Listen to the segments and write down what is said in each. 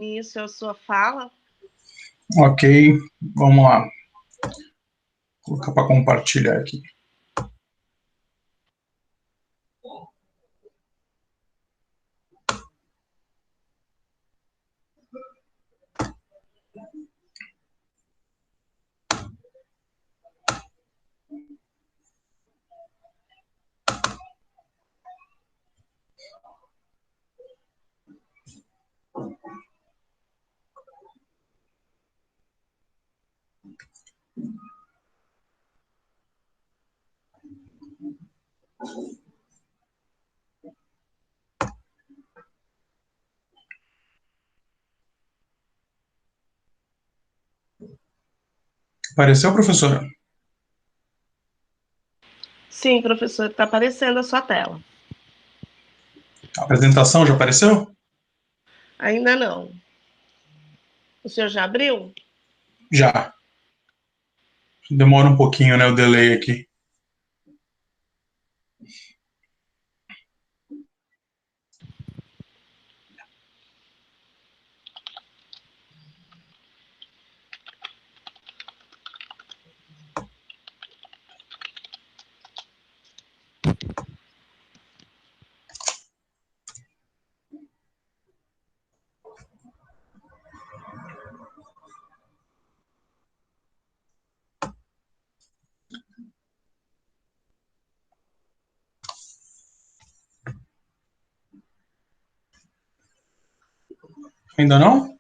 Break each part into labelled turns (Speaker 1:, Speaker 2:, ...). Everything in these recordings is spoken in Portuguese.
Speaker 1: início à sua fala.
Speaker 2: Ok, vamos lá. Vou colocar para compartilhar aqui. Apareceu, professora?
Speaker 1: Sim, professor, está aparecendo a sua tela.
Speaker 2: A apresentação já apareceu?
Speaker 1: Ainda não. O senhor já abriu?
Speaker 2: Já. Demora um pouquinho, né, o delay aqui. Ainda não?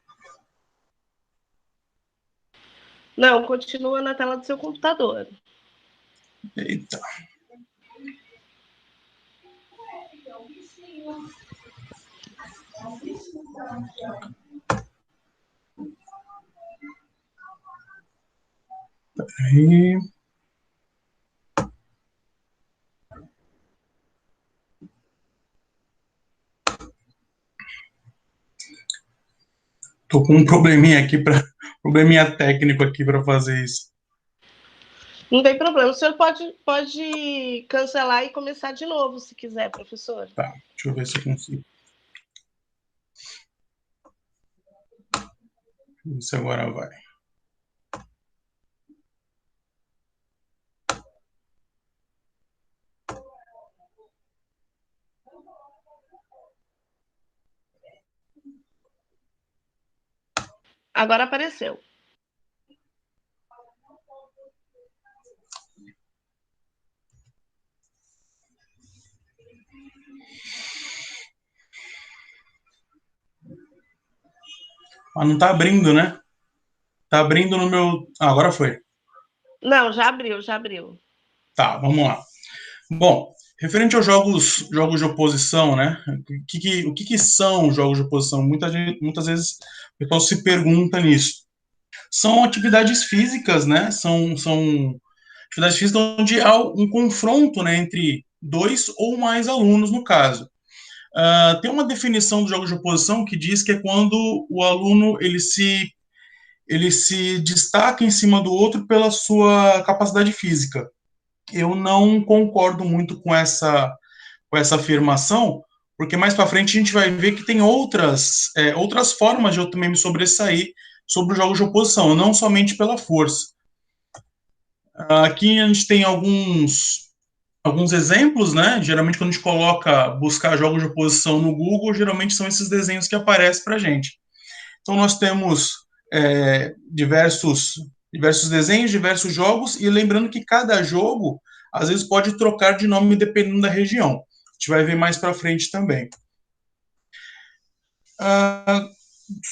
Speaker 1: Não, continua na tela do seu computador.
Speaker 2: Eita. Peraí. Tô com um probleminha técnico aqui para fazer isso.
Speaker 1: Não tem problema. O senhor pode cancelar e começar de novo, se quiser, professor.
Speaker 2: Tá, deixa eu ver se eu consigo. Isso agora vai.
Speaker 1: Agora apareceu.
Speaker 2: Ah, não tá abrindo, né? Tá abrindo no meu... Ah, agora foi.
Speaker 1: Não, já abriu, já abriu.
Speaker 2: Tá, vamos lá. Bom, referente aos jogos de oposição, né? O que são os jogos de oposição? Muitas vezes o pessoal se pergunta nisso. São atividades físicas, né? São atividades físicas onde há um confronto, né, entre dois ou mais alunos, no caso. Tem uma definição dos jogos de oposição que diz que é quando o aluno ele se destaca em cima do outro pela sua capacidade física. Eu não concordo muito com essa afirmação, porque mais para frente a gente vai ver que tem outras formas de eu também me sobressair sobre os jogos de oposição, não somente pela força. Aqui a gente tem alguns exemplos, né? Geralmente quando a gente coloca buscar jogos de oposição no Google, geralmente são esses desenhos que aparecem para a gente. Então nós temos diversos desenhos, diversos jogos, e lembrando que cada jogo às vezes pode trocar de nome dependendo da região. A gente vai ver mais para frente também.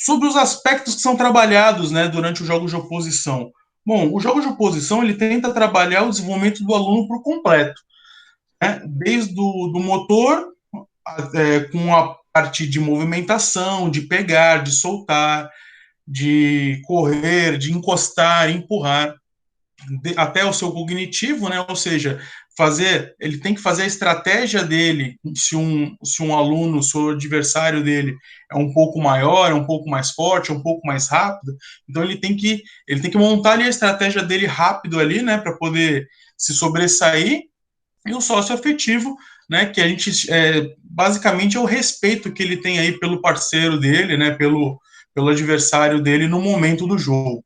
Speaker 2: Sobre os aspectos que são trabalhados, né, durante os jogos de oposição. Bom, o jogo de oposição ele tenta trabalhar o desenvolvimento do aluno por completo, né, desde do motor, com a parte de movimentação, de pegar, de soltar, de correr, de encostar, empurrar, até o seu cognitivo, né? Ou seja, ele tem que fazer a estratégia dele, se um aluno, se o adversário dele é um pouco maior, é um pouco mais forte, é um pouco mais rápido, então ele tem que montar ali a estratégia dele rápido ali, né, para poder se sobressair. E o sócio afetivo, né, que basicamente é o respeito que ele tem aí pelo parceiro dele, né, pelo pelo adversário dele no momento do jogo.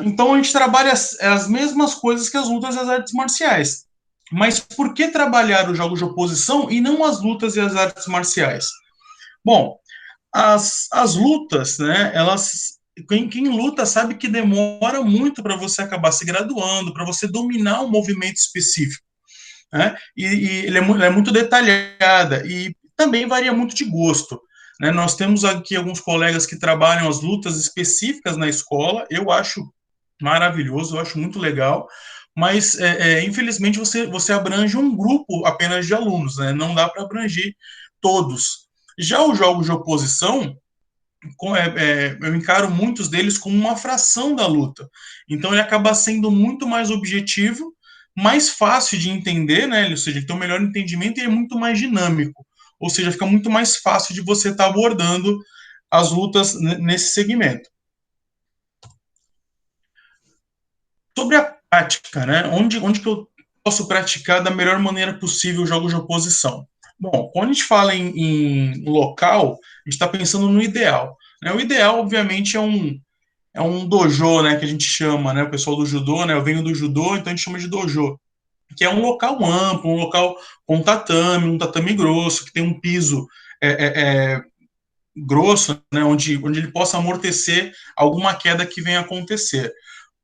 Speaker 2: Então a gente trabalha as mesmas coisas que as lutas e as artes marciais. Mas por que trabalhar os jogos de oposição e não as lutas e as artes marciais? Bom, as lutas, né, elas, quem luta sabe que demora muito para você acabar se graduando, para você dominar um movimento específico, né? E ela é muito detalhada e também varia muito de gosto, né? Nós temos aqui alguns colegas que trabalham as lutas específicas na escola, eu acho maravilhoso, eu acho muito legal, mas infelizmente você abrange um grupo apenas de alunos, né? Não dá para abranger todos. Já os jogos de oposição, eu encaro muitos deles como uma fração da luta. Então ele acaba sendo muito mais objetivo, mais fácil de entender, né? Ou seja, ele tem um melhor entendimento e é muito mais dinâmico. Ou seja, fica muito mais fácil de você estar abordando as lutas nesse segmento. Sobre a prática, né? Onde que eu posso praticar da melhor maneira possível os jogos de oposição? Bom, quando a gente fala em local, a gente está pensando no ideal, né? O ideal, obviamente, é um dojo, né, que a gente chama, né, o pessoal do judô, né, eu venho do judô, então a gente chama de dojo, que é um local amplo, um local com tatame, um tatame grosso, que tem um piso grosso, né, onde ele possa amortecer alguma queda que venha a acontecer.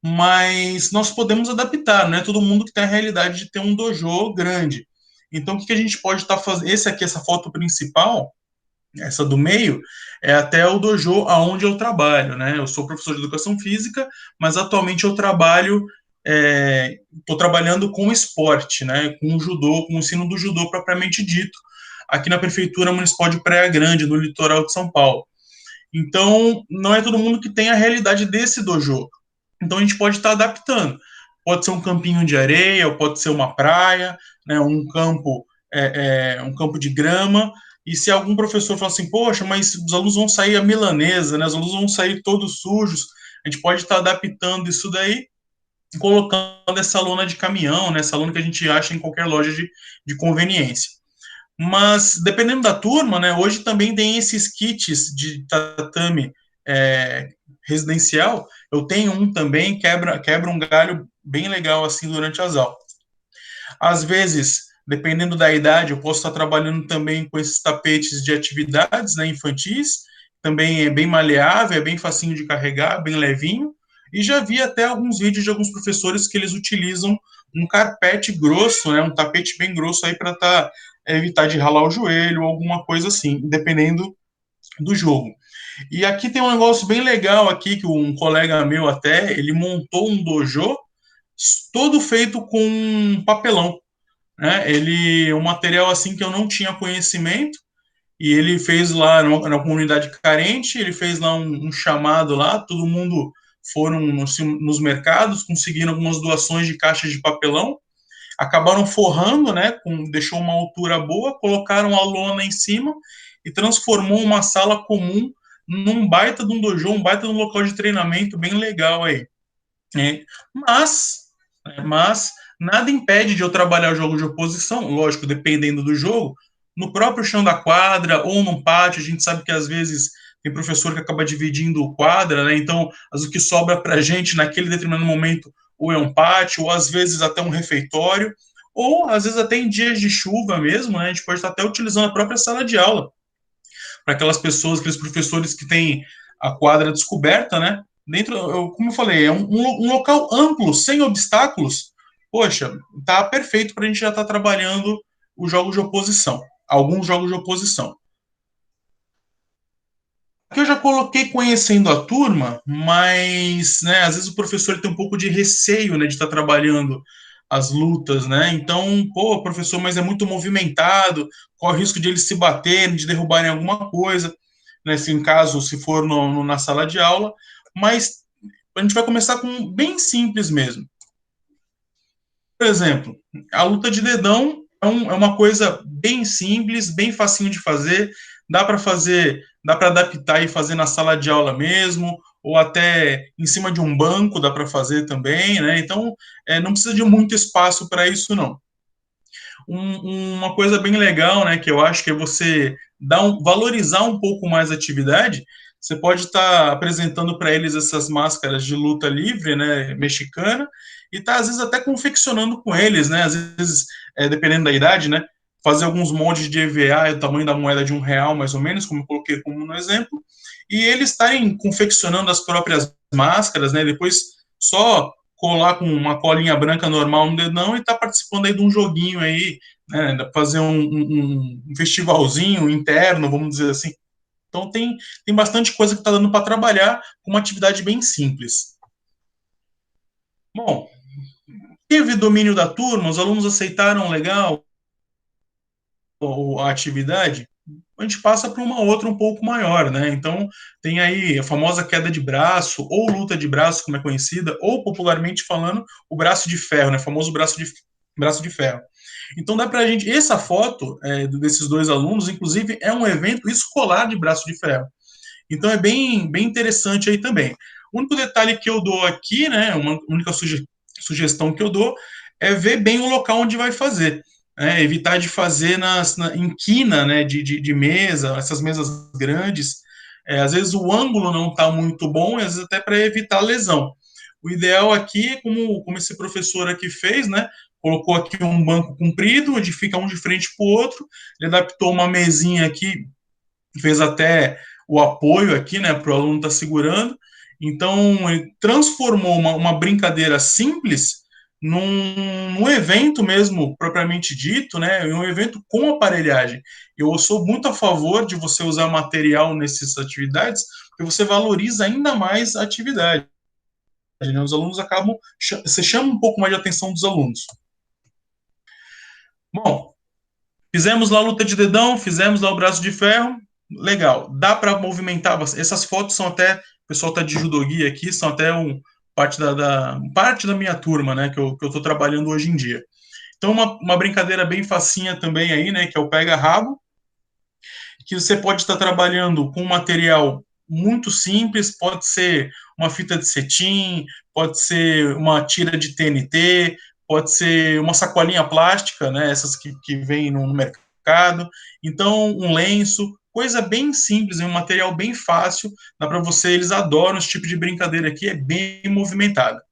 Speaker 2: Mas nós podemos adaptar, não é todo mundo que tem a realidade de ter um dojo grande. Então, o que a gente pode estar fazendo? Essa foto principal, essa do meio, é até o dojo aonde eu trabalho, né? Eu sou professor de educação física, mas atualmente eu trabalho, estou trabalhando com esporte, né? Com o judô, com o ensino do judô propriamente dito, aqui na Prefeitura Municipal de Praia Grande, no litoral de São Paulo. Então, não é todo mundo que tem a realidade desse dojo. Então, a gente pode estar adaptando. Pode ser um campinho de areia, ou pode ser uma praia, né, um campo de grama. E se algum professor falar assim, poxa, mas os alunos vão sair a milanesa, né, os alunos vão sair todos sujos, a gente pode estar adaptando isso daí, colocando essa lona de caminhão, né, essa lona que a gente acha em qualquer loja de conveniência. Mas, dependendo da turma, né, hoje também tem esses kits de tatame residencial. Eu tenho um também, quebra um galho bem legal assim durante as aulas. Às vezes, dependendo da idade, eu posso estar trabalhando também com esses tapetes de atividades, né, infantis, também é bem maleável, é bem facinho de carregar, bem levinho, e já vi até alguns vídeos de alguns professores que eles utilizam um carpete grosso, né, um tapete bem grosso aí para evitar de ralar o joelho ou alguma coisa assim, dependendo do jogo. E aqui tem um negócio bem legal aqui, que um colega meu até, ele montou um dojo todo feito com papelão, né? Um material assim que eu não tinha conhecimento, e ele fez lá na comunidade carente, ele fez lá um chamado lá, todo mundo foram nos mercados, conseguiram algumas doações de caixas de papelão, acabaram forrando, né, deixou uma altura boa, colocaram a lona em cima e transformou uma sala comum num baita de um dojo, um baita de um local de treinamento bem legal aí. É, mas nada impede de eu trabalhar jogos de oposição, lógico, dependendo do jogo, no próprio chão da quadra ou num pátio. A gente sabe que às vezes tem professor que acaba dividindo quadra, né? Então, o que sobra para a gente naquele determinado momento ou é um pátio, ou às vezes até um refeitório, ou às vezes até em dias de chuva mesmo, né? A gente pode estar até utilizando a própria sala de aula para aquelas pessoas, aqueles professores que têm a quadra descoberta, né? Dentro, como eu falei, é um local amplo, sem obstáculos. Poxa, tá perfeito para a gente já estar trabalhando os jogos de oposição, alguns jogos de oposição. Aqui eu já coloquei conhecendo a turma, mas, né, às vezes o professor tem um pouco de receio, né, de estar trabalhando as lutas, né? Então, pô, professor, mas é muito movimentado, corre o risco de eles se baterem, de derrubarem alguma coisa, né, se for na sala de aula. Mas a gente vai começar com bem simples mesmo. Por exemplo, a luta de dedão é uma coisa bem simples, bem facinho de fazer, dá para adaptar e fazer na sala de aula mesmo, ou até em cima de um banco dá para fazer também, né? Então, não precisa de muito espaço para isso, não. Uma coisa bem legal, né, que eu acho que é você valorizar um pouco mais a atividade, você pode estar apresentando para eles essas máscaras de luta livre, né, mexicana, e tá, às vezes, até confeccionando com eles, né, às vezes, dependendo da idade, né, fazer alguns moldes de EVA, o tamanho da moeda de R$ 1, mais ou menos, como eu coloquei como no exemplo, e eles estarem confeccionando as próprias máscaras, né, depois só colar com uma colinha branca normal no dedão e tá participando aí de um joguinho aí, né, fazer um festivalzinho interno, vamos dizer assim. Então tem bastante coisa que está dando para trabalhar com uma atividade bem simples. Bom, teve domínio da turma, os alunos aceitaram legal a atividade, a gente passa para uma outra um pouco maior, né? Então, tem aí a famosa queda de braço, ou luta de braço, como é conhecida, ou popularmente falando, o braço de ferro, né? O famoso braço de ferro. Então, dá para a gente. Essa foto desses dois alunos, inclusive, é um evento escolar de braço de ferro. Então, é bem interessante aí também. O único detalhe que eu dou aqui, né? Uma única sugestão que eu dou é ver bem o local onde vai fazer. Evitar de fazer em quina, né, de mesa, essas mesas grandes. Às vezes o ângulo não está muito bom, às vezes até para evitar lesão. O ideal aqui é como esse professor aqui fez, né? Colocou aqui um banco comprido, onde fica um de frente para o outro. Ele adaptou uma mesinha aqui, fez até o apoio aqui, né, para o aluno estar segurando. Então, ele transformou uma brincadeira simples num evento mesmo, propriamente dito, né, um evento com aparelhagem. Eu sou muito a favor de você usar material nessas atividades, porque você valoriza ainda mais a atividade. Né? Os alunos acabam, você chama um pouco mais de atenção dos alunos. Bom, fizemos lá a luta de dedão, fizemos lá o braço de ferro, legal. Dá para movimentar, essas fotos são até, o pessoal tá de judogi aqui, são até parte da minha turma, né, que eu tô trabalhando hoje em dia. Então, uma brincadeira bem facinha também aí, né, que é o pega-rabo, que você pode estar trabalhando com um material muito simples, pode ser uma fita de cetim, pode ser uma tira de TNT, pode ser uma sacolinha plástica, né, essas que vêm no mercado, então um lenço, coisa bem simples, um material bem fácil, dá para você, eles adoram esse tipo de brincadeira aqui, é bem movimentada.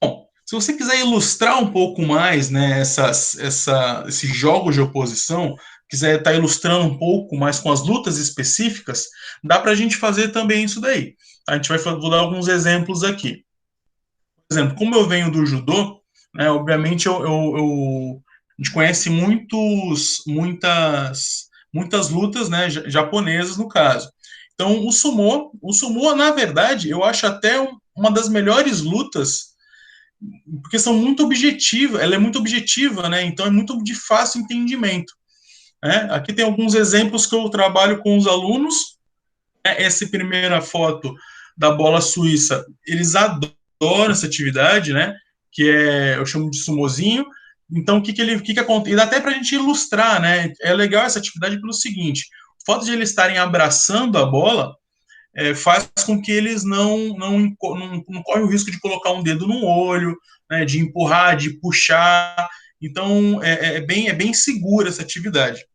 Speaker 2: Bom, se você quiser ilustrar um pouco mais, né, esses jogos de oposição, quiser estar ilustrando um pouco mais com as lutas específicas, dá para a gente fazer também isso daí. A gente vou dar alguns exemplos aqui. Por exemplo, como eu venho do judô, né, obviamente a gente conhece muitas lutas, né, japonesas no caso. Então, o sumô, na verdade, eu acho até uma das melhores lutas porque são muito objetivas, ela é muito objetiva, né? Então é muito de fácil entendimento. Né? Aqui tem alguns exemplos que eu trabalho com os alunos. Essa primeira foto da bola suíça, eles adoram essa atividade, né? Que eu chamo de sumozinho. Então, o que acontece? E dá até para a gente ilustrar, né? É legal essa atividade pelo seguinte: o fato de eles estarem abraçando a bola, faz com que eles não correm o risco de colocar um dedo no olho, né, de empurrar, de puxar. Então, é bem segura essa atividade.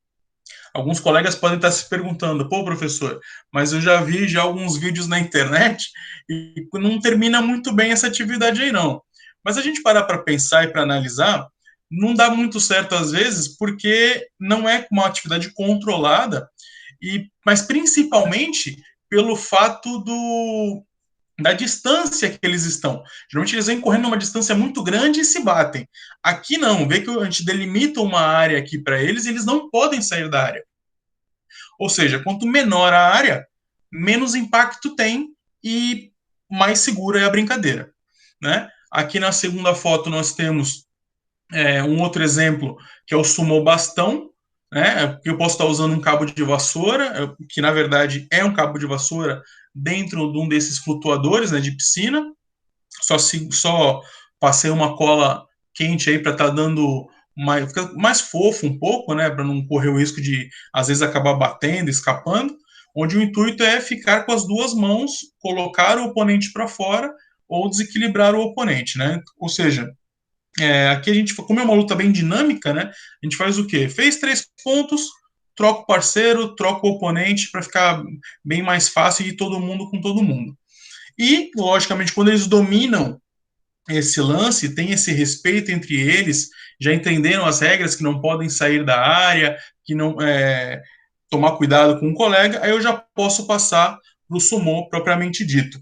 Speaker 2: Alguns colegas podem estar se perguntando, pô, professor, mas eu já vi já alguns vídeos na internet e não termina muito bem essa atividade aí, não. Mas a gente parar para pensar e para analisar, não dá muito certo às vezes, porque não é uma atividade controlada, mas principalmente pelo fato da distância que eles estão. Geralmente eles vêm correndo uma distância muito grande e se batem. Aqui não, vê que a gente delimita uma área aqui para eles e eles não podem sair da área. Ou seja, quanto menor a área, menos impacto tem e mais segura é a brincadeira. Né? Aqui na segunda foto nós temos um outro exemplo, que é o sumo bastão, né? Eu posso estar usando um cabo de vassoura, que na verdade é um cabo de vassoura dentro de um desses flutuadores, né, de piscina. Só passei uma cola quente aí para estar dando fica mais fofo um pouco, né, para não correr o risco de às vezes acabar batendo, escapando. Onde o intuito é ficar com as duas mãos, colocar o oponente para fora ou desequilibrar o oponente, né? Ou seja, Aqui a gente, como é uma luta bem dinâmica, né? A gente faz o quê? Fez 3 pontos, troca o parceiro, troca o oponente para ficar bem mais fácil e todo mundo com todo mundo. E, logicamente, quando eles dominam esse lance, tem esse respeito entre eles, já entenderam as regras que não podem sair da área, que não tomar cuidado com o colega, aí eu já posso passar para o sumô propriamente dito.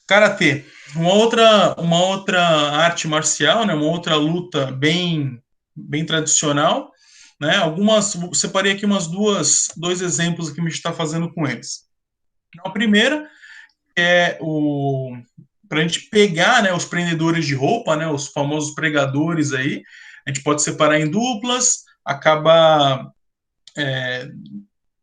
Speaker 2: Karatê, uma outra arte marcial, né, uma outra luta bem tradicional, né? Separei aqui dois exemplos que a gente está fazendo com eles. A primeira é o para a gente pegar, né, os prendedores de roupa, né, os famosos pregadores aí. A gente pode separar em duplas, acaba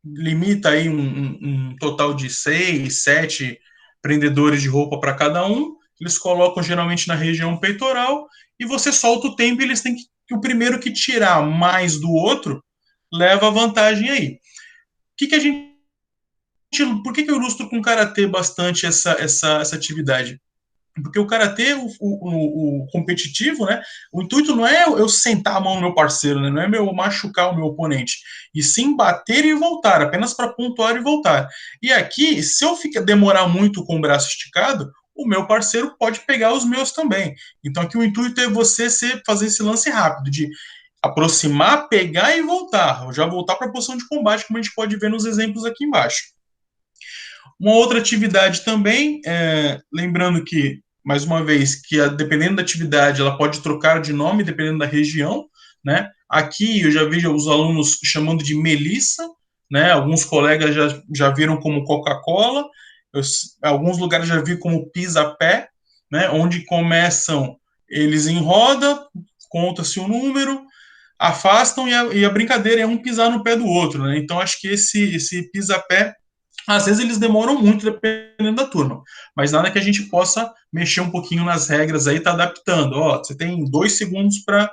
Speaker 2: limita aí um total de 6, 7 prendedores de roupa para cada um. Eles colocam geralmente na região peitoral e você solta o tempo e eles têm que o primeiro que tirar mais do outro leva a vantagem aí. Que a gente por que eu ilustro com karatê bastante essa atividade? Porque o karatê, o competitivo, né? O intuito não é eu sentar a mão no meu parceiro, né? Não é eu machucar o meu oponente, e sim bater e voltar, apenas para pontuar e voltar. E aqui, se eu demorar muito com o braço esticado, o meu parceiro pode pegar os meus também. Então aqui o intuito é você fazer esse lance rápido, de aproximar, pegar e voltar. Já voltar para a posição de combate, como a gente pode ver nos exemplos aqui embaixo. Uma outra atividade também, lembrando que, mais uma vez, que dependendo da atividade, ela pode trocar de nome, dependendo da região, né? Aqui eu já vi os alunos chamando de Melissa, né? Alguns colegas já viram como Coca-Cola, alguns lugares já vi como pisa-pé, né? Onde começam eles em roda, conta-se o número, afastam e a brincadeira é um pisar no pé do outro, né? Então acho que esse pisa-pé às vezes eles demoram muito, dependendo da turma, mas nada que a gente possa mexer um pouquinho nas regras aí, tá adaptando. Ó, você tem 2 segundos para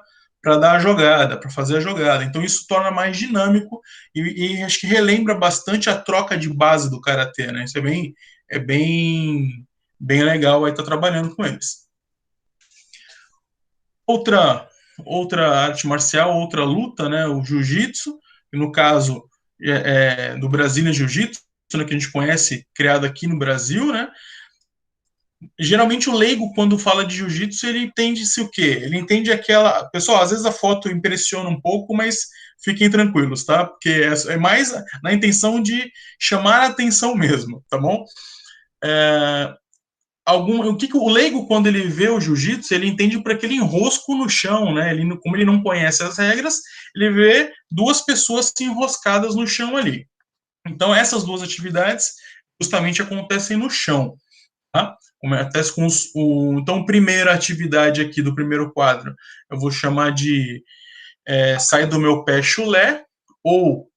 Speaker 2: dar a jogada, para fazer a jogada. Então isso torna mais dinâmico e acho que relembra bastante a troca de base do karatê, né? Isso é bem legal aí estar trabalhando com eles. Outra arte marcial, outra luta, né? O jiu-jitsu, no caso do Brasília Jiu-Jitsu, né, que a gente conhece, criado aqui no Brasil, né? Geralmente o leigo, quando fala de jiu-jitsu, ele entende-se o quê? Ele entende aquela... Pessoal, às vezes a foto impressiona um pouco, mas fiquem tranquilos, tá? Porque é mais na intenção de chamar a atenção mesmo, tá bom? O que o leigo, quando ele vê o jiu-jitsu, ele entende por aquele enrosco no chão, né? Como ele não conhece as regras, ele vê duas pessoas enroscadas no chão ali. Então, essas duas atividades justamente acontecem no chão. Tá? Acontece com então, primeira atividade aqui do primeiro quadro, eu vou chamar de sai do meu pé chulé, ou,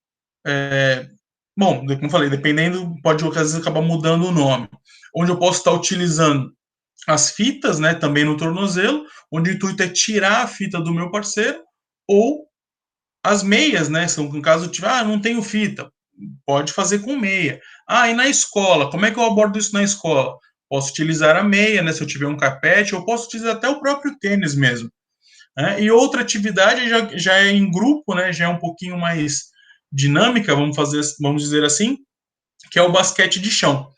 Speaker 2: bom, como eu falei, dependendo, pode às vezes acabar mudando o nome, onde eu posso estar utilizando as fitas, né, também no tornozelo, onde o intuito é tirar a fita do meu parceiro, ou as meias, né, no caso, não tenho fita, pode fazer com meia. E na escola, como é que eu abordo isso na escola? Posso utilizar a meia, né, se eu tiver um carpete, ou posso utilizar até o próprio tênis mesmo. Né? E outra atividade já é em grupo, né, já é um pouquinho mais dinâmica, vamos dizer assim, que é o basquete de chão.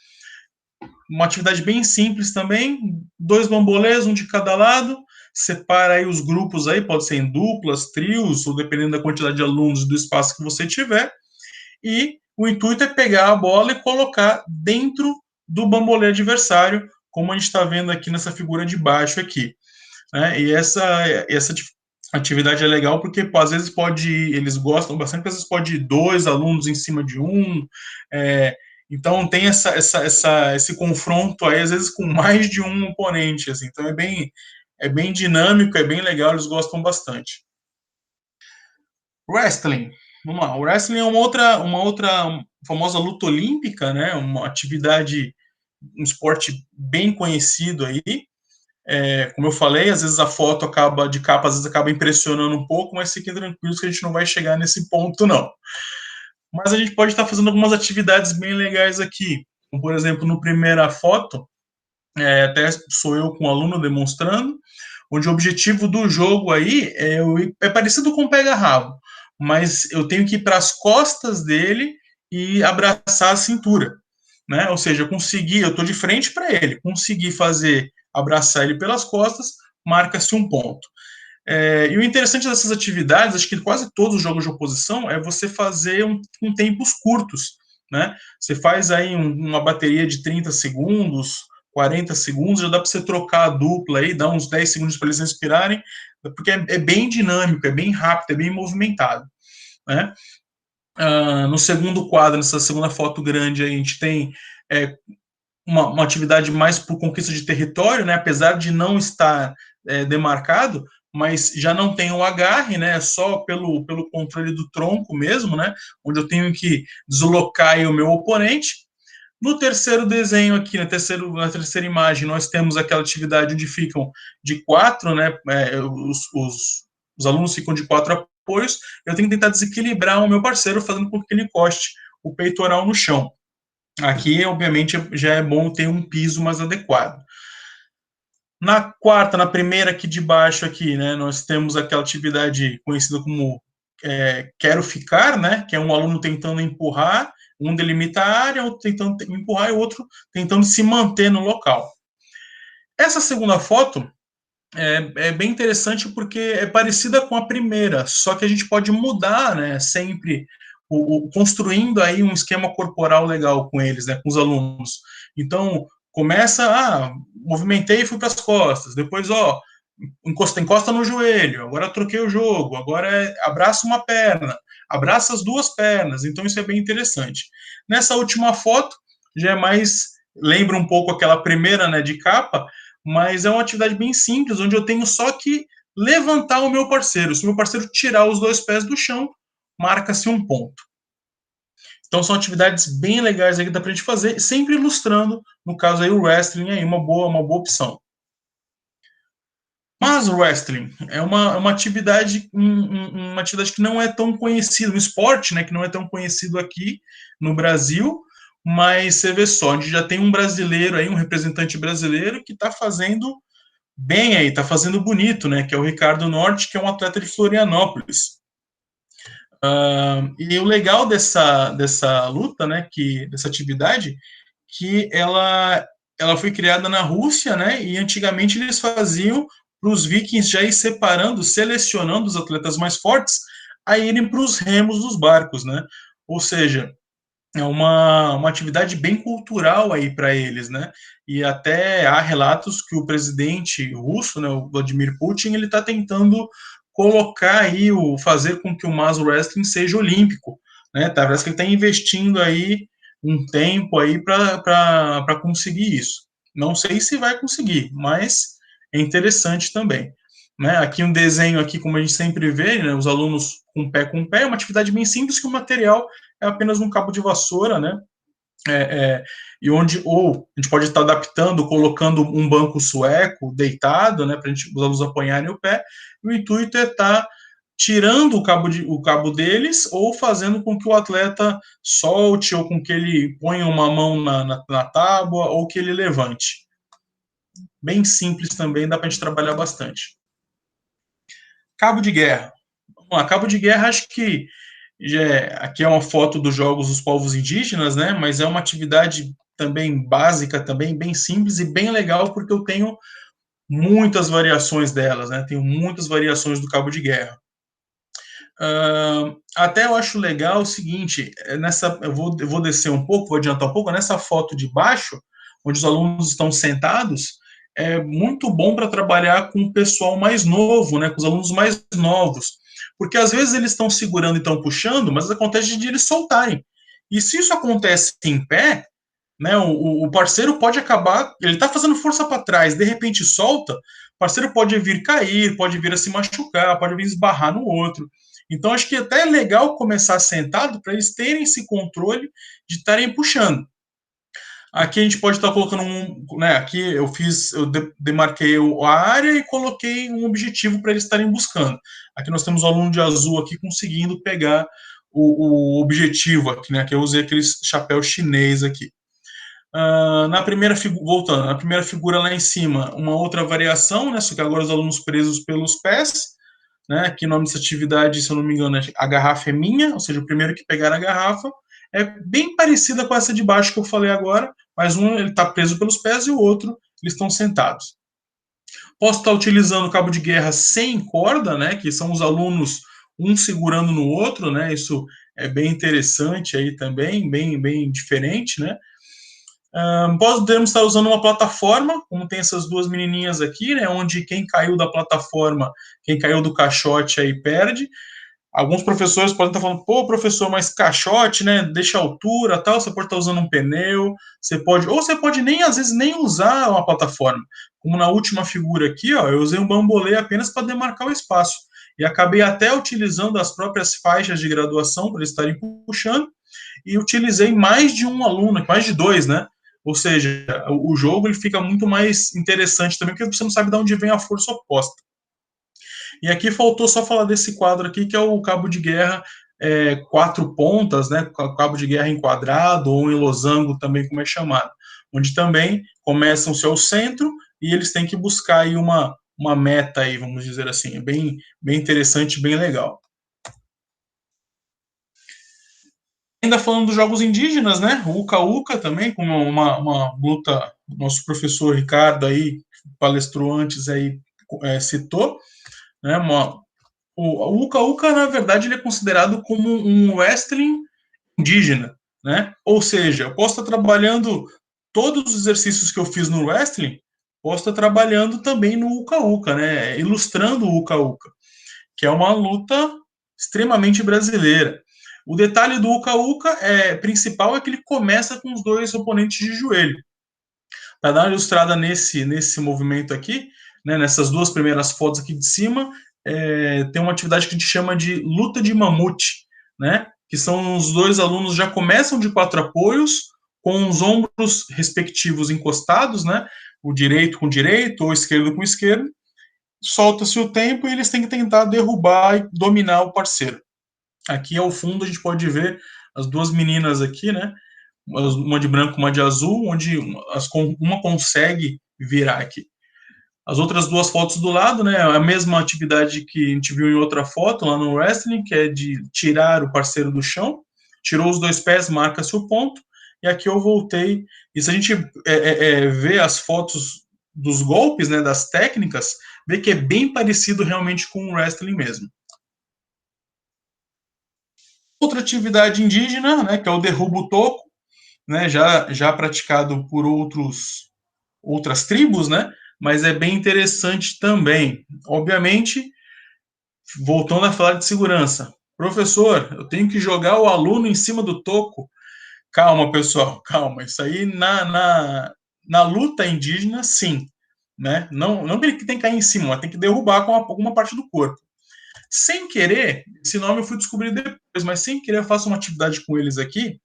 Speaker 2: Uma atividade bem simples também, 2 bambolês, um de cada lado, separa aí os grupos aí, pode ser em duplas, trios, ou dependendo da quantidade de alunos do espaço que você tiver, e o intuito é pegar a bola e colocar dentro do bambolê adversário, como a gente está vendo aqui nessa figura de baixo aqui. Né? E essa atividade é legal porque às vezes eles gostam bastante, às vezes pode ir 2 alunos em cima de um, então tem esse confronto aí, às vezes com mais de um oponente, assim, então é bem dinâmico, é bem legal, eles gostam bastante. Wrestling. Vamos lá. O wrestling é uma outra famosa luta olímpica, né? Uma atividade, um esporte bem conhecido aí. Como eu falei, às vezes a foto de capa, às vezes acaba impressionando um pouco, mas fiquem tranquilos que a gente não vai chegar nesse ponto, não. Mas a gente pode estar fazendo algumas atividades bem legais aqui. Como, por exemplo, no primeira foto, até sou eu com o aluno demonstrando, onde o objetivo do jogo aí é parecido com pega-rabo, mas eu tenho que ir para as costas dele e abraçar a cintura, né? Ou seja, eu estou de frente para ele, conseguir abraçar ele pelas costas, marca-se um ponto. E o interessante dessas atividades, acho que quase todos os jogos de oposição, é você fazer com tempos curtos, né? Você faz aí uma bateria de 30 segundos, 40 segundos, já dá para você trocar a dupla aí, dá uns 10 segundos para eles respirarem, porque é bem dinâmico, é bem rápido, é bem movimentado, né? No segundo quadro, nessa segunda foto grande, a gente tem uma atividade mais por conquista de território, né? Apesar de não estar demarcado, mas já não tem o agarre, né? Só pelo controle do tronco mesmo, né? Onde eu tenho que deslocar o meu oponente. No terceiro desenho aqui, na terceira imagem, nós temos aquela atividade onde ficam de 4, né? Os alunos ficam de 4 apoios. Eu tenho que tentar desequilibrar o meu parceiro, fazendo com que ele encoste o peitoral no chão. Aqui, obviamente, já é bom ter um piso mais adequado. Na primeira aqui de baixo aqui, né, nós temos aquela atividade conhecida como quero ficar, né, que é um aluno tentando empurrar, um delimita a área, outro tentando empurrar e o outro tentando se manter no local. Essa segunda foto é bem interessante porque é parecida com a primeira, só que a gente pode mudar, né, sempre construindo aí um esquema corporal legal com eles, né, com os alunos. Então, começa, movimentei e fui para as costas, depois, encosta no joelho, agora troquei o jogo, agora abraça uma perna, abraça as duas pernas, então isso é bem interessante. Nessa última foto, já é mais, lembra um pouco aquela primeira, né, de capa, mas é uma atividade bem simples, onde eu tenho só que levantar o meu parceiro. Se o meu parceiro tirar os 2 pés do chão, marca-se um ponto. Então são atividades bem legais aí que dá pra gente fazer, sempre ilustrando, no caso aí o wrestling aí, uma boa opção. Mas o wrestling é uma atividade que não é tão conhecida, um esporte, né, que não é tão conhecido aqui no Brasil, mas você vê só, a gente já tem um brasileiro aí, um representante brasileiro que está fazendo bem aí, está fazendo bonito, né, que é o Ricardo Norte, que é um atleta de Florianópolis. E o legal dessa luta, né, dessa atividade, que ela foi criada na Rússia, né, e antigamente eles faziam para os vikings já ir separando, selecionando os atletas mais fortes a irem para os remos dos barcos, né? Ou seja, é uma atividade bem cultural aí para eles, né? E até há relatos que o presidente russo, né, o Vladimir Putin, ele está tentando colocar aí, fazer com que o Mass Wrestling seja olímpico, né? Parece que ele está investindo aí um tempo aí para conseguir isso. Não sei se vai conseguir, mas é interessante também. Né? Aqui um desenho aqui, como a gente sempre vê, né, os alunos com pé, é uma atividade bem simples que o material é apenas um cabo de vassoura, né? E onde ou a gente pode estar adaptando, colocando um banco sueco deitado, né, para os alunos apoiarem o pé. E o intuito é estar tirando o cabo deles ou fazendo com que o atleta solte ou com que ele ponha uma mão na tábua ou que ele levante. Bem simples também, dá para a gente trabalhar bastante. Cabo de guerra. Bom, cabo de guerra, acho que aqui é uma foto dos jogos dos povos indígenas, né? Mas é uma atividade também básica, também bem simples e bem legal, porque eu tenho muitas variações delas, né? Tenho muitas variações do cabo de guerra. Até eu acho legal o seguinte, eu vou descer um pouco, vou adiantar um pouco, nessa foto de baixo, onde os alunos estão sentados, é muito bom para trabalhar com o pessoal mais novo, né, com os alunos mais novos, porque às vezes eles estão segurando e estão puxando, mas acontece de eles soltarem. E se isso acontece em pé, né, o parceiro pode acabar, ele está fazendo força para trás, de repente solta, o parceiro pode vir cair, pode vir a se machucar, pode vir esbarrar no outro. Então, acho que até é legal começar sentado para eles terem esse controle de estarem puxando. Aqui a gente pode estar colocando né, aqui eu demarquei a área e coloquei um objetivo para eles estarem buscando. Aqui nós temos o aluno de azul aqui conseguindo pegar o objetivo aqui, né, que eu usei aquele chapéu chinês aqui. Na primeira figura, voltando, na primeira figura lá em cima, uma outra variação, né? Só que agora os alunos presos pelos pés, né? Que o nome dessa atividade, se eu não me engano, é A Garrafa é Minha, ou seja, o primeiro que pegar a garrafa. É bem parecida com essa de baixo que eu falei agora, mas um ele está preso pelos pés e o outro eles estão sentados. Posso estar utilizando cabo de guerra sem corda, né? Que são os alunos um segurando no outro, né? Isso é bem interessante aí também, bem diferente, né? Podemos estar usando uma plataforma, como tem essas duas menininhas aqui, né, onde quem caiu da plataforma, quem caiu do caixote aí perde. Alguns professores podem estar falando, pô, professor, mas caixote, né, deixa altura, tal, você pode estar usando um pneu, você pode nem, às vezes, nem usar uma plataforma. Como na última figura aqui, ó, eu usei um bambolê apenas para demarcar o espaço. E acabei até utilizando as próprias faixas de graduação para eles estarem puxando, e utilizei mais de um aluno, mais de dois, né? Ou seja, o jogo ele fica muito mais interessante também, porque você não sabe de onde vem a força oposta. E aqui faltou só falar desse quadro aqui, que é o cabo de guerra quatro pontas, né? Cabo de guerra enquadrado ou em losango também, como é chamado. Onde também começam-se ao centro e eles têm que buscar aí uma meta aí, vamos dizer assim. É bem interessante, bem legal. Ainda falando dos jogos indígenas, né? O Uca-Uca também, com uma luta, nosso professor Ricardo aí, palestrou antes aí, citou, né? O Uca-Uca, na verdade, ele é considerado como um wrestling indígena, né? Ou seja, eu posso estar trabalhando todos os exercícios que eu fiz no wrestling, posso estar trabalhando também no Uca-Uca, né? Ilustrando o Uca-Uca, que é uma luta extremamente brasileira. O detalhe do Uca-Uca principal é que ele começa com os dois oponentes de joelho. Para dar uma ilustrada nesse movimento aqui, né, nessas duas primeiras fotos aqui de cima, tem uma atividade que a gente chama de luta de mamute, né? Que são os dois alunos já começam de quatro apoios, com os ombros respectivos encostados, né? O direito com direito ou esquerdo com esquerdo. Solta-se o tempo e eles têm que tentar derrubar e dominar o parceiro. Aqui ao fundo a gente pode ver as duas meninas aqui, né? Uma de branco, uma de azul, onde uma consegue virar aqui. As outras duas fotos do lado, né? A mesma atividade que a gente viu em outra foto lá no wrestling, que é de tirar o parceiro do chão. Tirou os dois pés, marca-se o ponto. E aqui eu voltei. E se a gente vê as fotos dos golpes, né? Das técnicas, vê que é bem parecido realmente com o wrestling mesmo. Outra atividade indígena, né, que é o derrubo toco, né, já praticado por outras tribos, né, mas é bem interessante também. Obviamente, voltando a falar de segurança. Professor, eu tenho que jogar o aluno em cima do toco. Calma, pessoal, calma. Isso aí na luta indígena, sim. Né? Não que ele tem que cair em cima, mas tem que derrubar com alguma parte do corpo. Sem querer, esse nome eu fui descobrir depois, mas sem querer eu faço uma atividade com eles aqui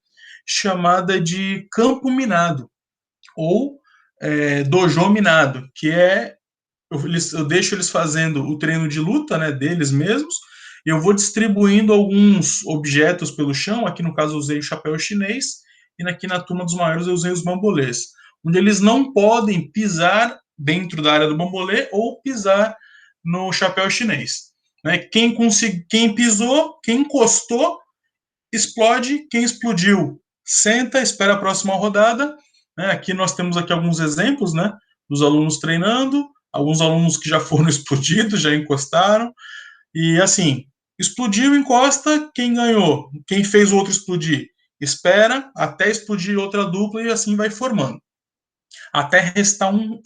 Speaker 2: chamada de campo minado ou dojo minado, que eu deixo eles fazendo o treino de luta, né, deles mesmos, e eu vou distribuindo alguns objetos pelo chão. Aqui no caso eu usei o chapéu chinês e aqui na turma dos maiores eu usei os bambolês, onde eles não podem pisar dentro da área do bambolê ou pisar no chapéu chinês. Né? Quem pisou, quem encostou, explode. Quem explodiu, senta, espera a próxima rodada. Né? Aqui nós temos aqui alguns exemplos, né, dos alunos treinando, alguns alunos que já foram explodidos, já encostaram. E assim, explodiu, encosta, quem ganhou? Quem fez o outro explodir? Espera até explodir outra dupla e assim vai formando. Até restar um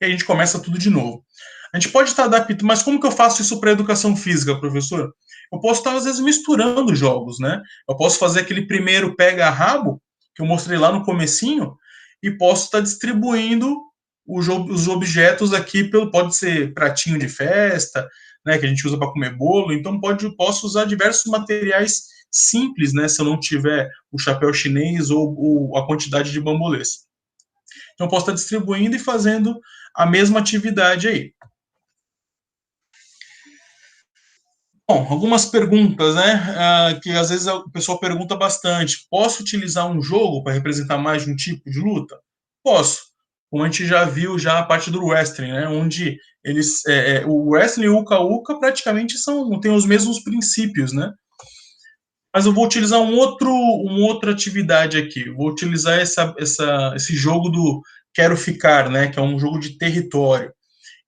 Speaker 2: e a gente começa tudo de novo. A gente pode estar adaptando, mas como que eu faço isso para a educação física, professor? Eu posso estar, às vezes, misturando jogos, né? Eu posso fazer aquele primeiro pega-rabo, que eu mostrei lá no comecinho, e posso estar distribuindo os objetos aqui, pode ser pratinho de festa, né, que a gente usa para comer bolo, então posso usar diversos materiais simples, né, se eu não tiver o chapéu chinês ou a quantidade de bambolês. Então, eu posso estar distribuindo e fazendo a mesma atividade aí. Bom, algumas perguntas, né? Que às vezes o pessoal pergunta bastante. Posso utilizar um jogo para representar mais de um tipo de luta? Posso. Como a gente já viu já a parte do wrestling, né? Onde eles, o wrestling e o uka-uka praticamente têm os mesmos princípios, né? Mas eu vou utilizar uma outra atividade aqui. Vou utilizar esse jogo do quero ficar, né? Que é um jogo de território.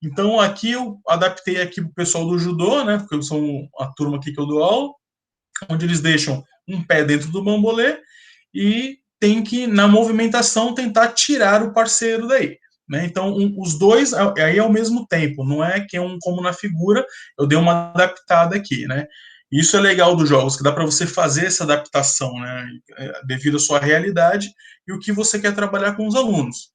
Speaker 2: Então aqui eu adaptei aqui para o pessoal do judô, né? Porque são a turma aqui que eu dou aula, onde eles deixam um pé dentro do bambolê e tem que, na movimentação, tentar tirar o parceiro daí. Né? Então, os dois aí ao mesmo tempo, não é que é um como na figura, eu dei uma adaptada aqui, né? Isso é legal dos jogos, que dá para você fazer essa adaptação, né? Devido à sua realidade e o que você quer trabalhar com os alunos.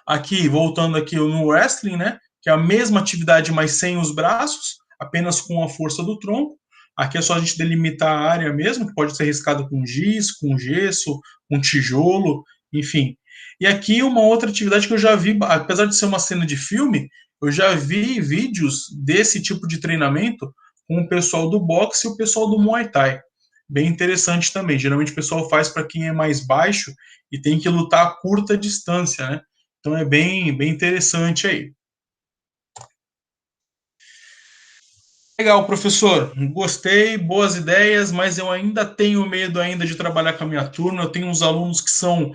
Speaker 2: Aqui, voltando aqui no wrestling, né? Que é a mesma atividade, mas sem os braços, apenas com a força do tronco. Aqui é só a gente delimitar a área mesmo, que pode ser riscado com giz, com gesso, com tijolo, enfim. E aqui uma outra atividade que eu já vi, apesar de ser uma cena de filme, eu já vi vídeos desse tipo de treinamento com o pessoal do boxe e o pessoal do Muay Thai. Bem interessante também. Geralmente o pessoal faz para quem é mais baixo e tem que lutar a curta distância, né? Então é bem interessante aí. Legal, professor. Gostei, boas ideias, mas eu ainda tenho medo ainda de trabalhar com a minha turma. Eu tenho uns alunos que são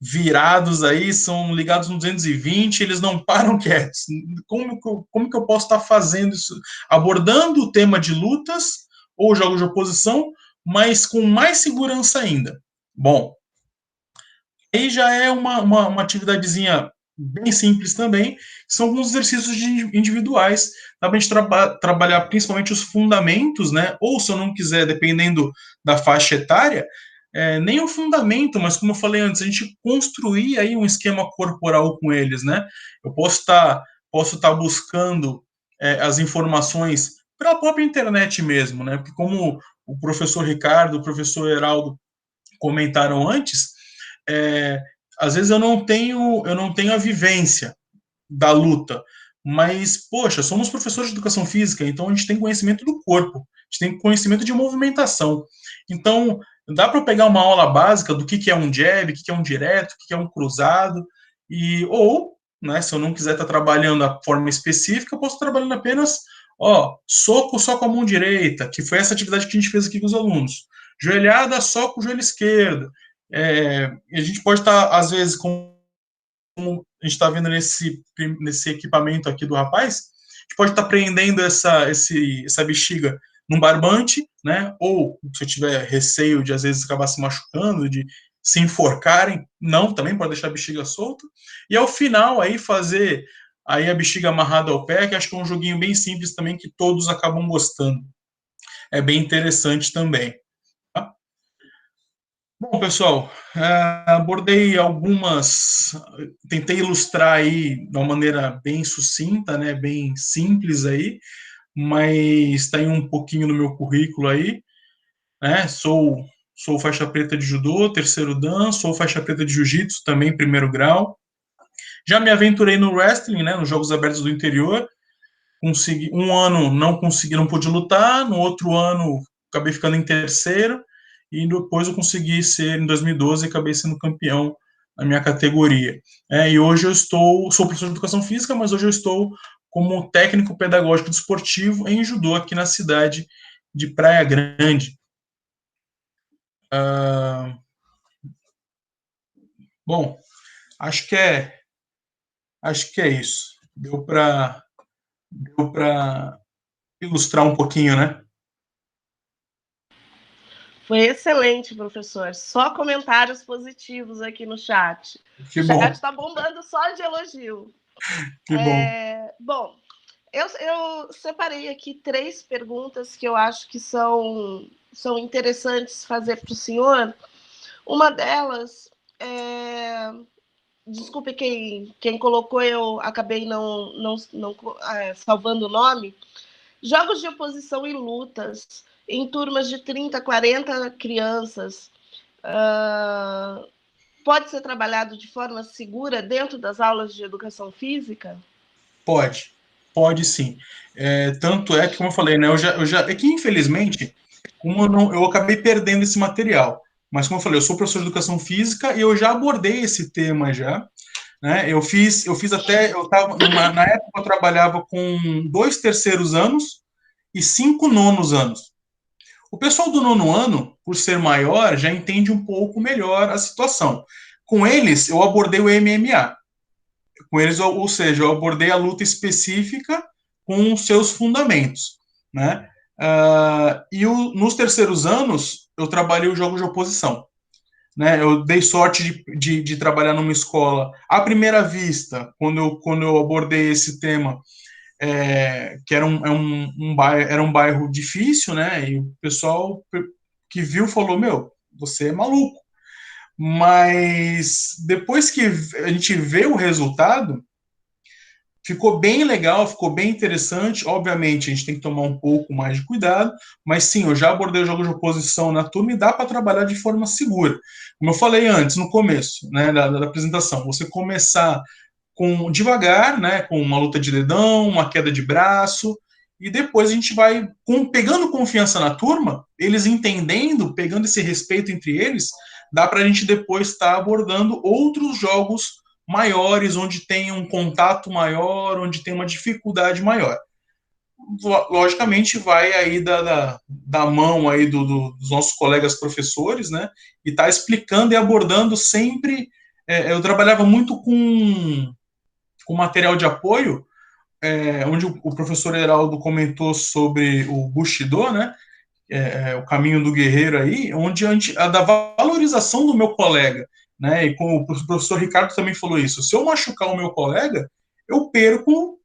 Speaker 2: virados aí, são ligados no 220, eles não param quietos. Como que eu posso estar fazendo isso? Abordando o tema de lutas ou jogos de oposição, mas com mais segurança ainda. Bom, aí já é uma atividadezinha bem simples também, são alguns exercícios individuais, dá para a gente trabalhar principalmente os fundamentos, né? Ou se eu não quiser, dependendo da faixa etária, nem o fundamento, mas como eu falei antes, a gente construir aí um esquema corporal com eles, né? Eu posso estar buscando as informações pela própria internet mesmo, né? Porque como o professor Ricardo, o professor Heraldo comentaram antes, é, às vezes eu não tenho a vivência da luta, mas poxa, somos professores de educação física, então a gente tem conhecimento do corpo, a gente tem conhecimento de movimentação. Então dá para pegar uma aula básica do que é um jab, o que é um direto, o que é um cruzado e ou, né, se eu não quiser estar trabalhando a forma específica, eu posso estar trabalhando apenas soco só com a mão direita, que foi essa atividade que a gente fez aqui com os alunos. Joelhada só com o joelho esquerdo. A gente pode estar, às vezes, como a gente está vendo nesse equipamento aqui do rapaz, a gente pode estar prendendo essa bexiga num barbante, né? Ou se eu tiver receio de às vezes acabar se machucando, de se enforcarem, não, também pode deixar a bexiga solta. E ao final aí fazer aí a bexiga amarrada ao pé, que acho que é um joguinho bem simples também que todos acabam gostando. É bem interessante também. Tá? Bom, pessoal, abordei algumas, tentei ilustrar aí de uma maneira bem sucinta, né, bem simples aí, mas está aí um pouquinho no meu currículo aí, né, sou faixa preta de judô, terceiro dan, sou faixa preta de jiu-jitsu também, primeiro grau, já me aventurei no wrestling, né, nos Jogos Abertos do Interior, consegui, um ano não consegui, não pude lutar, no outro ano acabei ficando em terceiro, e depois eu consegui ser, em 2012, acabei sendo campeão na minha categoria. E hoje sou professor de educação física, mas hoje eu estou como técnico pedagógico desportivo em judô aqui na cidade de Praia Grande. Bom, acho que acho que é isso. Deu para ilustrar um pouquinho, né?
Speaker 1: Foi excelente, professor. Só comentários positivos aqui no chat. O
Speaker 2: Que
Speaker 1: chat
Speaker 2: bom,
Speaker 1: está bombando só de elogio.
Speaker 2: que bom.
Speaker 1: Bom, eu separei aqui 3 perguntas que eu acho que são interessantes fazer para o senhor. Uma delas, desculpe quem colocou, eu acabei não salvando o nome. Jogos de oposição e lutas em turmas de 30, 40 crianças. Pode ser trabalhado de forma segura dentro das aulas de educação física?
Speaker 2: Pode. Pode sim. Tanto é que, como eu falei, né, é que infelizmente, como eu acabei perdendo esse material. Mas como eu falei, eu sou professor de educação física e eu já abordei esse tema já, né? Eu fiz até, eu tava na época eu trabalhava com 2 terceiros anos e 5 nonos anos. O pessoal do nono ano, por ser maior, já entende um pouco melhor a situação. Com eles, eu abordei o MMA. Com eles, ou seja, eu abordei a luta específica com os seus fundamentos, né? Nos terceiros anos, eu trabalhei os jogos de oposição, né? Eu dei sorte de trabalhar numa escola à primeira vista, quando eu abordei esse tema, que era um bairro difícil, né? E o pessoal que viu falou: Meu, você é maluco. Mas depois que a gente vê o resultado, ficou bem legal, ficou bem interessante. Obviamente, a gente tem que tomar um pouco mais de cuidado, mas sim, eu já abordei o jogo de oposição na turma e dá para trabalhar de forma segura. Como eu falei antes, no começo, né, da apresentação, você começar com devagar, né, com uma luta de dedão, uma queda de braço, e depois a gente vai pegando confiança na turma, eles entendendo, pegando esse respeito entre eles, dá para a gente depois estar abordando outros jogos maiores, onde tem um contato maior, onde tem uma dificuldade maior. Logicamente vai aí da mão aí dos nossos colegas professores, né? E tá explicando e abordando sempre. Eu trabalhava muito com material de apoio, onde o professor Heraldo comentou sobre o Bushido, né? O caminho do guerreiro aí, onde a da valorização do meu colega, né? E como o professor Ricardo também falou isso, se eu machucar o meu colega, eu perco,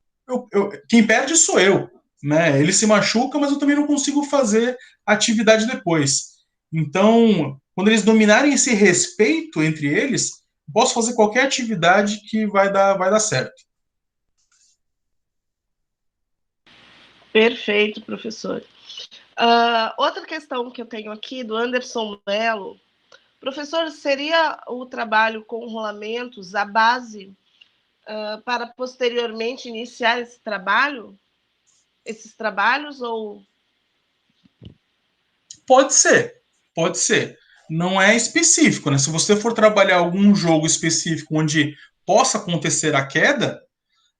Speaker 2: quem perde sou eu, né? Ele se machuca, mas eu também não consigo fazer atividade depois. Então, quando eles dominarem esse respeito entre eles, posso fazer qualquer atividade que vai dar certo.
Speaker 1: Perfeito, professor. Outra questão que eu tenho aqui do Anderson Mello. Professor, seria o trabalho com rolamentos a base para posteriormente iniciar esses trabalhos, ou...
Speaker 2: Pode ser, pode ser. Não é específico, né? Se você for trabalhar algum jogo específico onde possa acontecer a queda,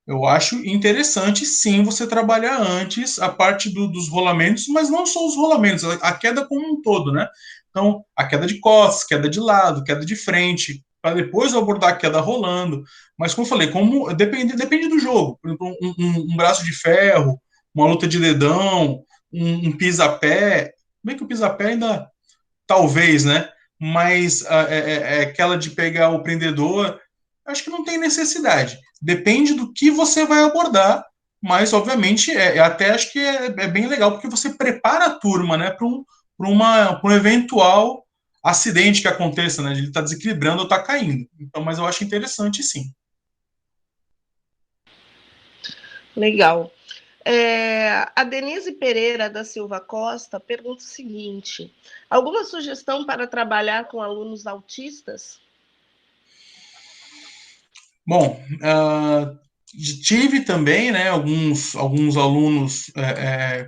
Speaker 2: eu acho interessante sim você trabalhar antes a parte dos rolamentos, mas não só os rolamentos, a queda como um todo, né? Então, a queda de costas, queda de lado, queda de frente, para depois eu abordar a queda rolando. Mas como eu falei, depende do jogo. Por exemplo, um braço de ferro, uma luta de dedão, um pisa-pé. Bem que o pisa-pé ainda talvez, né? Mas aquela de pegar o prendedor, acho que não tem necessidade. Depende do que você vai abordar, mas obviamente até acho que é bem legal porque você prepara a turma, né, para um eventual acidente que aconteça, né? De ele estar desequilibrando ou estar caindo. Então, mas eu acho interessante sim.
Speaker 1: Legal. A Denise Pereira da Silva Costa pergunta o seguinte: alguma sugestão para trabalhar com alunos autistas?
Speaker 2: Bom, tive também, né, alguns alunos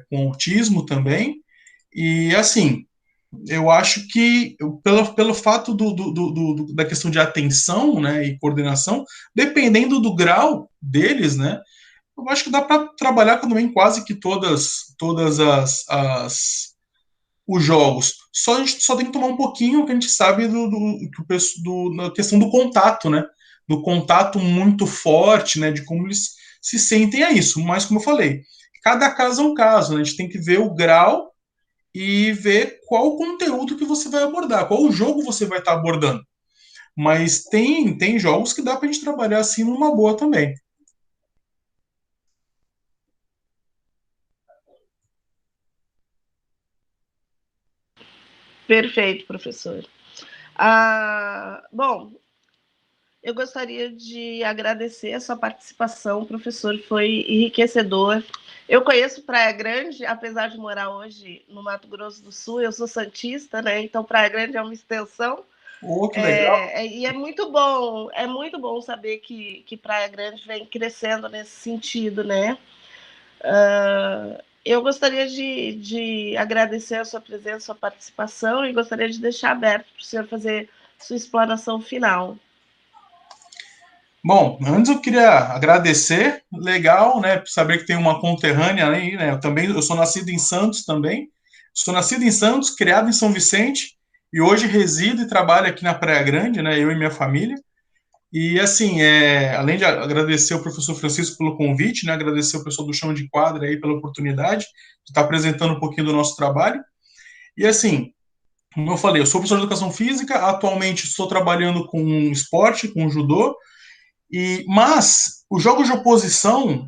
Speaker 2: com autismo também, e assim, eu acho que pelo fato da questão de atenção, né, e coordenação, dependendo do grau deles, né, eu acho que dá para trabalhar também quase que todas os jogos. Só a gente só tem que tomar um pouquinho que a gente sabe na questão do contato, né? Do contato muito forte, né? De como eles se sentem a isso. Mas como eu falei, cada caso é um caso, né? A gente tem que ver o grau e ver qual o conteúdo que você vai abordar, qual o jogo você vai estar abordando. Mas tem jogos que dá para a gente trabalhar assim numa boa também.
Speaker 1: Perfeito, professor. Bom, eu gostaria de agradecer a sua participação, professor, foi enriquecedor. Eu conheço Praia Grande, apesar de morar hoje no Mato Grosso do Sul, eu sou santista, né? Então Praia Grande é uma extensão.
Speaker 2: Oh, que legal.
Speaker 1: E é muito bom saber que Praia Grande vem crescendo nesse sentido, né? Eu gostaria de agradecer a sua presença, a sua participação, e gostaria de deixar aberto para o senhor fazer sua explanação final.
Speaker 2: Bom, antes eu queria agradecer, legal, né, saber que tem uma conterrânea aí, né, eu sou nascido em Santos também, sou nascido em Santos, criado em São Vicente, e hoje resido e trabalho aqui na Praia Grande, né, eu e minha família, e assim, além de agradecer ao professor Francisco pelo convite, né, agradecer ao pessoal do Chão de Quadra aí pela oportunidade de estar apresentando um pouquinho do nosso trabalho, e assim, como eu falei, eu sou professor de Educação Física, atualmente estou trabalhando com esporte, com judô, mas os jogos de oposição,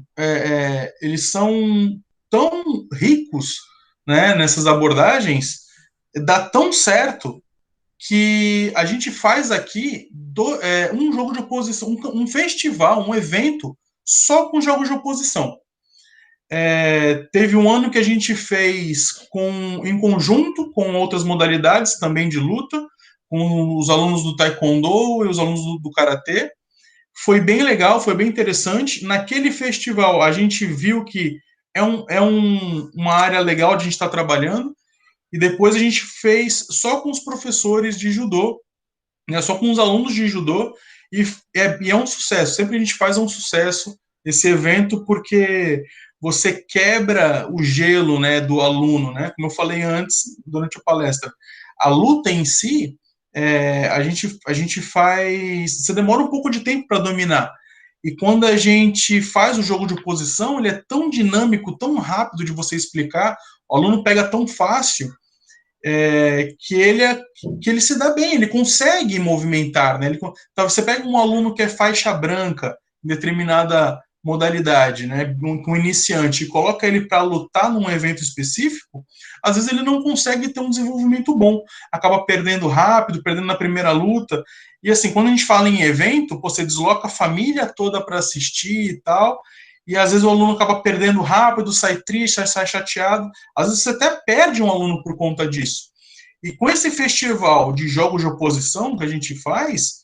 Speaker 2: eles são tão ricos, né, nessas abordagens, dá tão certo que a gente faz aqui um jogo de oposição, festival, um evento só com jogos de oposição. Teve um ano que a gente fez em conjunto com outras modalidades também de luta, com os alunos do Taekwondo e os alunos do Karatê. Foi bem legal, foi bem interessante. Naquele festival, a gente viu que uma área legal de a gente estar trabalhando, e depois a gente fez só com os professores de judô, né, só com os alunos de judô, e é um sucesso. Sempre a gente faz um sucesso esse evento, porque você quebra o gelo, né, do aluno, né? Como eu falei antes, durante a palestra. A luta em si, a gente faz. Você demora um pouco de tempo para dominar. E quando a gente faz o jogo de oposição, ele é tão dinâmico, tão rápido de você explicar, o aluno pega tão fácil, que ele se dá bem, ele consegue movimentar, né? Então, você pega um aluno que é faixa branca em determinada modalidade, né, um iniciante, e coloca ele para lutar num evento específico, às vezes ele não consegue ter um desenvolvimento bom, acaba perdendo rápido, perdendo na primeira luta. E assim, quando a gente fala em evento, você desloca a família toda para assistir e tal, e às vezes o aluno acaba perdendo rápido, sai triste, sai chateado. Às vezes você até perde um aluno por conta disso. E com esse festival de jogos de oposição que a gente faz,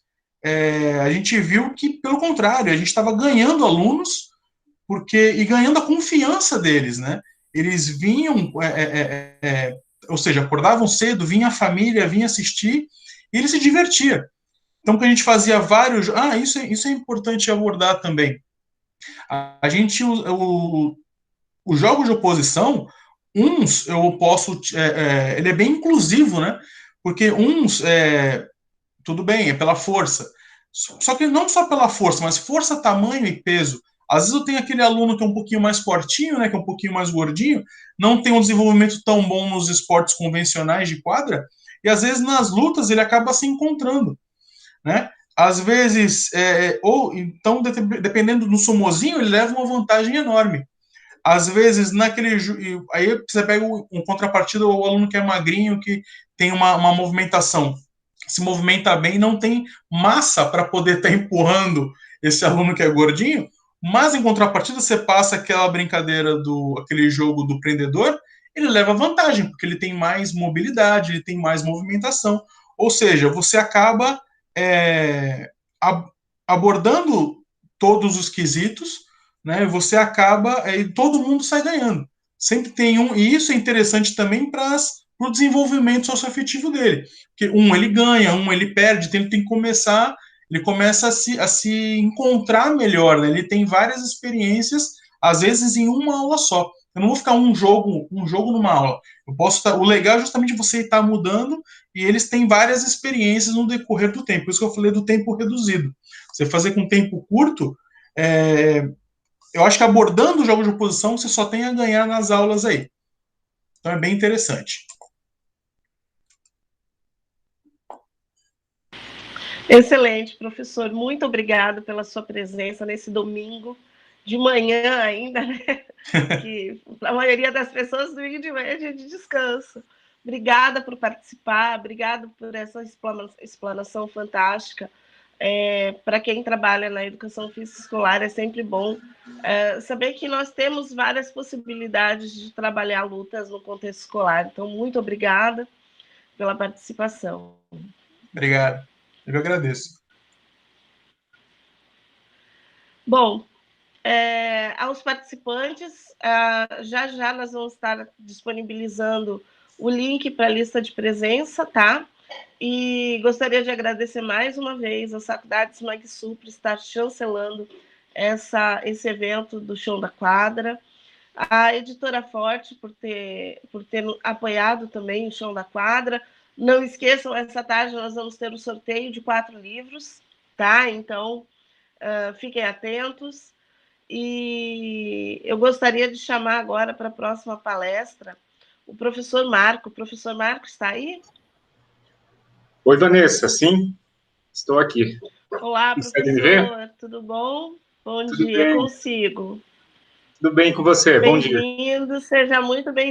Speaker 2: a gente viu que, pelo contrário, a gente estava ganhando alunos e ganhando a confiança deles, né? Eles vinham, ou seja, acordavam cedo, vinha a família, vinha assistir, e ele se divertia. Então, que a gente fazia vários. Isso é importante abordar também. A gente, os jogos de oposição, eu posso. Ele é bem inclusivo, né? Porque tudo bem, é pela força. Só que não só pela força, mas força, tamanho e peso. Às vezes eu tenho aquele aluno que é um pouquinho mais fortinho, né, que é um pouquinho mais gordinho, não tem um desenvolvimento tão bom nos esportes convencionais de quadra, e às vezes nas lutas ele acaba se encontrando, né? Às vezes, ou então, dependendo do sumozinho, ele leva uma vantagem enorme. Às vezes, aí você pega um contrapartida, o aluno que é magrinho, que tem uma movimentação, se movimenta bem, não tem massa para poder estar empurrando esse aluno que é gordinho, mas em contrapartida, você passa aquela brincadeira aquele jogo do prendedor, ele leva vantagem, porque ele tem mais mobilidade, ele tem mais movimentação. Ou seja, você acaba abordando todos os quesitos, né? Você acaba e todo mundo sai ganhando. Sempre tem e isso é interessante também para o desenvolvimento socioafetivo dele. Porque ele ganha, ele perde, então ele tem que começar, ele começa a se encontrar melhor, né? Ele tem várias experiências, às vezes em uma aula só. Eu não vou ficar um jogo numa aula. O legal é justamente você estar mudando, e eles têm várias experiências no decorrer do tempo. Por isso que eu falei do tempo reduzido. Você fazer com tempo curto, eu acho que abordando o jogo de oposição, você só tem a ganhar nas aulas aí. Então é bem interessante.
Speaker 1: Excelente, professor. Muito obrigado pela sua presença nesse domingo, de manhã ainda, né? Que a maioria das pessoas domingo de manhã é dia de descanso. Obrigada por participar, obrigada por essa explanação fantástica. Para quem trabalha na educação física escolar, é sempre bom saber que nós temos várias possibilidades de trabalhar lutas no contexto escolar. Então, muito obrigada pela participação.
Speaker 2: Obrigado. Eu agradeço.
Speaker 1: Bom, Aos participantes, já já nós vamos estar disponibilizando o link para a lista de presença, tá? E gostaria de agradecer mais uma vez às faculdades Magsul por estar chancelando esse evento do Chão da Quadra, a Editora Forte por ter apoiado também o Chão da Quadra. Não esqueçam, essa tarde nós vamos ter um sorteio de 4 livros, tá? Então, fiquem atentos. E eu gostaria de chamar agora para a próxima palestra o professor Marco. O professor Marco está aí?
Speaker 3: Oi, Vanessa, sim, estou aqui.
Speaker 1: Olá,
Speaker 3: consegue me ver?
Speaker 1: professor, tudo bom? Bom
Speaker 3: Tudo
Speaker 1: dia,
Speaker 3: bem.
Speaker 1: consigo.
Speaker 3: Tudo bem com você? Bom dia.
Speaker 1: Bem-vindo, seja muito bem-vindo.